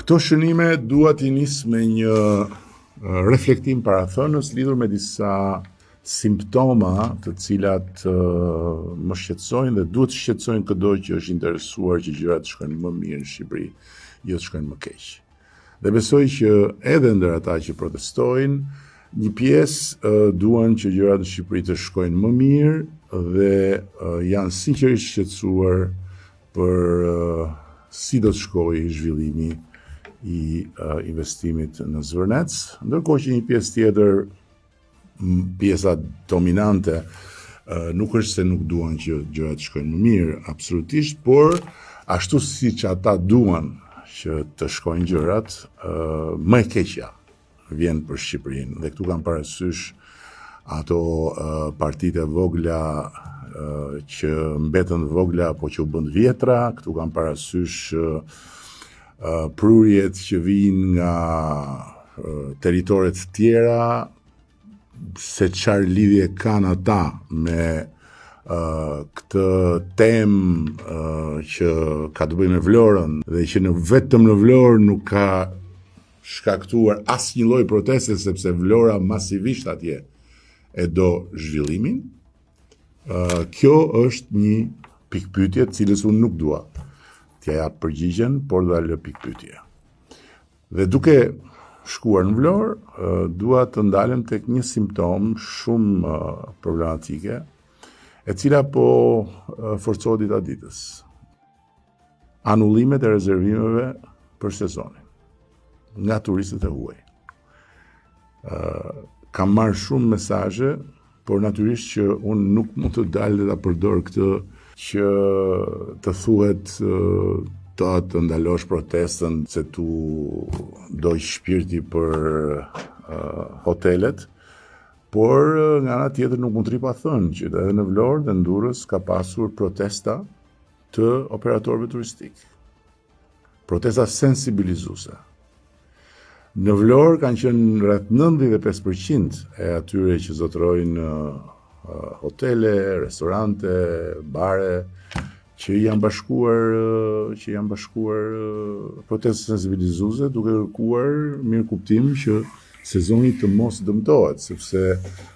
Këto shënime dua t'i nis me një reflektim parathënës lidhur me disa simptoma të cilat më shqetësojnë dhe duhet të shqetësojnë çdo që është interesuar që gjërat të shkojnë më mirë në Shqipëri, jo të shkojnë më keq. Dhe besoj që edhe ndër ata që protestojnë, një pjesë duan që gjërat në Shqipëri të shkojnë më mirë dhe janë sinqerisht shqetësuar për si do të shkojë zhvillimi i investimit në Zvërnec, ndërkohë që një pjesë tjetër, pjesa dominante, nuk është se nuk duan që gjërat të shkojnë më mirë, absolutisht, por ashtu siç ata duan që të shkojnë gjërat, më e keqja vjen për Shqipërinë. Dhe këtu kam parasysh ato partitë e vogla që mbetën vogla apo që u bën vjetra, këtu kam parasysh prurjet që vijnë nga teritoret tjera, se çfarë lidhje kanë ata me këtë temë që ka të bëjë me Vlorën dhe që vetëm në Vlorë nuk ka shkaktuar asnjë lloj proteste sepse Vlora masivisht atje e do zhvillimin. Kjo është një pikpyetje të cilës unë nuk dua t'ja jap përgjigjen, por do ta lë pikpyetje. Dhe duke shkuar në Vlorë, dua të ndalem tek një simptom shumë problematike, e cila po forcohet dita ditës. Anullimet e rezervimeve për sezonin nga turistët e huaj. Kam marrë shumë mesazhe, por natyrisht që unë nuk mund të dalë dhe ta përdor këtë që të thuhet të ndalosh protestën se tu doj shpirti për hotelet, por nga ana tjetër nuk mund të rri pa thënë që edhe në Vlorë dhe në Durrës ka pasur protesta të operatorëve turistik. Protesta sensibilizuese. Në Vlorë kanë qenë rreth 95% e atyre që zotërojnë hotele, restorante, bare, që janë bashkuar protestë sensibilizuese duke kërkuar mirëkuptim që sezoni të mos dëmtohet, sepse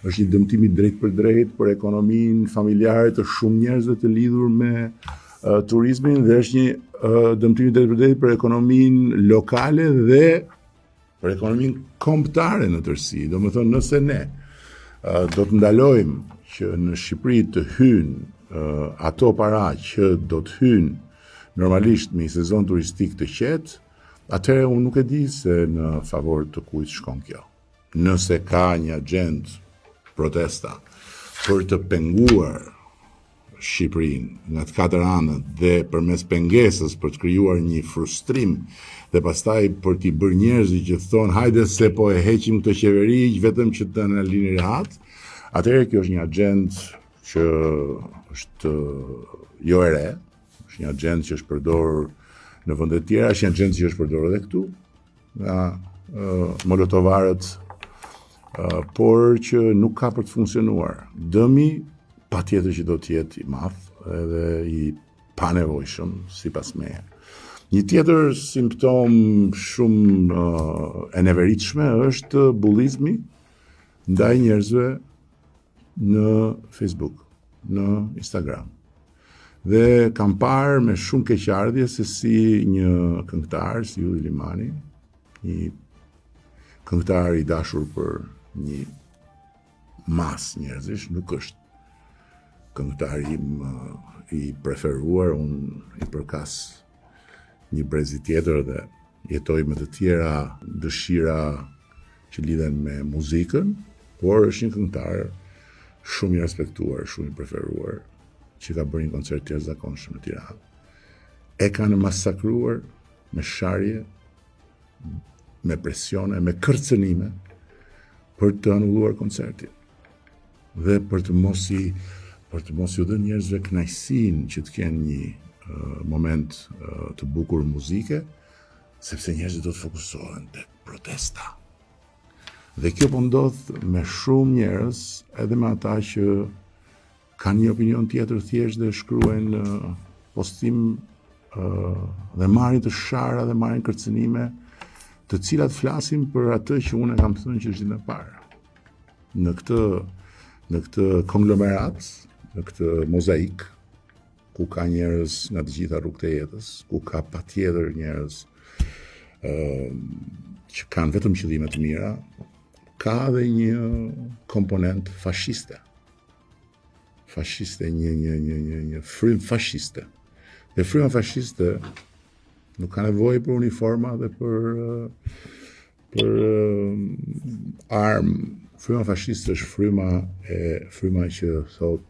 është një dëmtim i drejt për ekonominë familjare të shumë njerëzve të lidhur me turizmin dhe është një dëmtim i drejt për ekonominë lokale dhe për ekonominë kombëtare në tërësi. Domethënë, nëse ne do të ndalojmë që në Shqipëri të hynë ato para që do të hynë normalisht me një sezon turistik të qetë, atëherë unë nuk e di se në favor të kujt shkon kjo. Nëse ka një agent protesta për të penguar Shqipërinë nga të katër anët dhe përmes pengesës për të krijuar një frustrim dhe pastaj për t'i bërë njerëzit që thonë hajde se po e heqim këtë qeveri vetëm që të na lini rehat, atëherë kjo është një agent që është jo e re, është një agent që është përdorur në vende të tjera, është një agent që është përdorur edhe këtu nga molotovarët, por që nuk ka për të funksionuar. Dëmi patjetër që do të jetë i madh edhe i panevojshëm sipas meje. Një tjetër simptom shumë e neveritshme është bullizmi ndaj njerëzve në Facebook, në Instagram. Dhe kam parë me shumë keqardhje se si një këngëtar, si Ylli Limani, një këngëtar i dashur për një mas njerëzish, nuk është këngëtari i preferuar, unë i përkas një brezi tjetër dhe jetoj me të tjera dëshira që lidhen me muzikën, por është një këngëtar shumë i respektuar, shumë i preferuar, që ka bërë një koncert të jashtëzakonshëm në Tiranë. E kanë masakruar me sharje, me presione, me kërcënime për të anulluar koncertin. Dhe për të mos u dhënë njerëzve kënaqësinë që të kenë një moment të bukur muzike, sepse njerëzit do të fokusohen tek protesta. Dhe kjo po ndodh me shumë njerëz, edhe me ata që kanë një opinion tjetër thjesht dhe shkruajnë postim dhe marrin të shara dhe marrin kërcënime të cilat flasin për atë që unë kam thënë që është ditën e parë. Në këtë konglomerat, në këtë mozaik, ku ka njerëz nga të gjitha rrugët e jetës, ku ka patjetër njerëz që kanë vetëm qëllime të mira, ka dhe një komponent fashiste. Një frym fashiste. Dhe fryma fashiste nuk ka nevojë për uniforma dhe për armë. Fryma fashiste është fryma që thot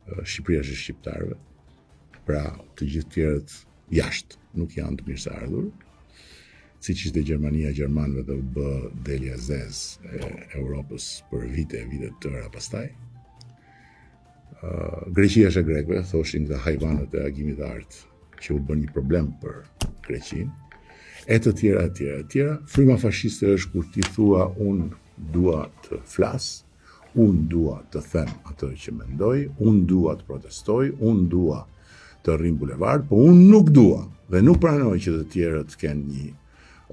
Shqipëria është shqiptarëve. Pra, të gjithë tjerët jashtë nuk janë të mirëseardhur. Siç ishte Gjermania gjermanëve dhe u bë delja zez e Europës për vite të tëra pastaj. Greqia është e grekëve, thoshin këta hajvanët e agimit të artë që u bën një problem për Greqinë. E të tjera. Fryma fashiste është kur ti thua unë dua të flas, unë dua të them atë që mendoj, unë dua të protestoj, unë dua të rrim bulevard, po unë nuk dua dhe nuk pranoj që të tjerët kenë një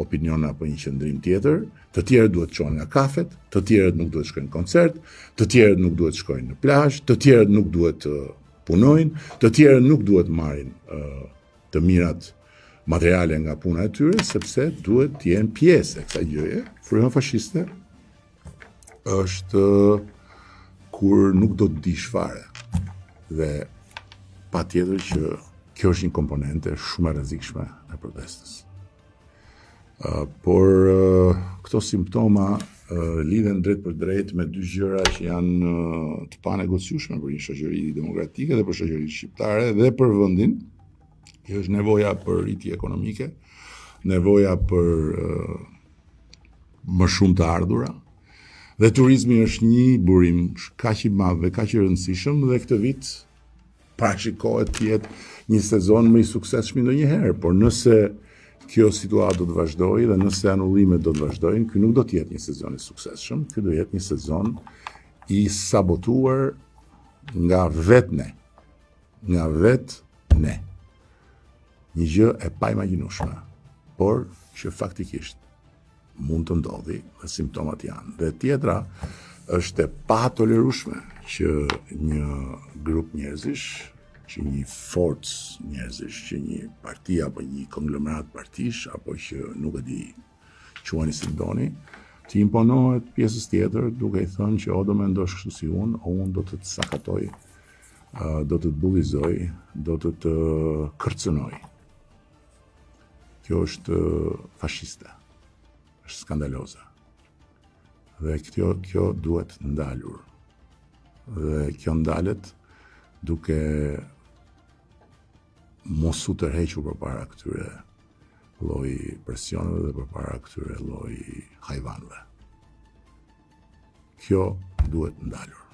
opinion apo një qëndrim tjetër, të tjerët duhet të çohen nga kafet, të tjerët nuk duhet të shkojnë në koncert, të tjerët nuk duhet të shkojnë në plazh, të tjerët nuk duhet të punojnë, të tjerët nuk duhet të marrin të mirat materiale nga puna e tyre, sepse duhet të jenë pjesë e kësaj gjëje. Fryma fashiste është kur nuk do të dish fare. Dhe patjetër që kjo është një komponente shumë e rrezikshme e protestës. Por këto simptoma lidhen drejt për drejt me dy gjëra që janë të panegociueshme për një shoqëri demokratike dhe për shoqërinë shqiptare dhe për vendin. Kjo është nevoja për rritje ekonomike, nevoja për më shumë të ardhura. Dhe turizmi është një burim kaq i madh dhe kaq i rëndësishëm dhe këtë vit parashikohet të jetë një sezon më i suksesshëm ndonjëherë, por nëse kjo situatë do të vazhdojë dhe nëse anullimet do të vazhdojnë, ky nuk do të jetë një sezon i suksesshëm, ky do jetë një sezon i sabotuar nga vetë ne. Një gjë e paimagjinueshme, por që faktikisht mund të ndodhi dhe simptomat janë. Dhe tjetra është e patolerueshme që një grup njerëzish, që një forcë njerëzish, që një parti apo një konglomerat partish, apo që nuk e di quani si doni, të imponohet pjesës tjetër duke i thënë që o do mendosh kështu si unë, o unë do të të sakatoj, do të të bullizoj, do të të kërcënoj. Kjo është fashiste, është skandaloze. Dhe kjo duhet ndalur. Dhe kjo ndalet duke mos u tërhequr përpara këtyre lloj presioneve dhe përpara këtyre lloj hajvanëve. Kjo duhet ndalur.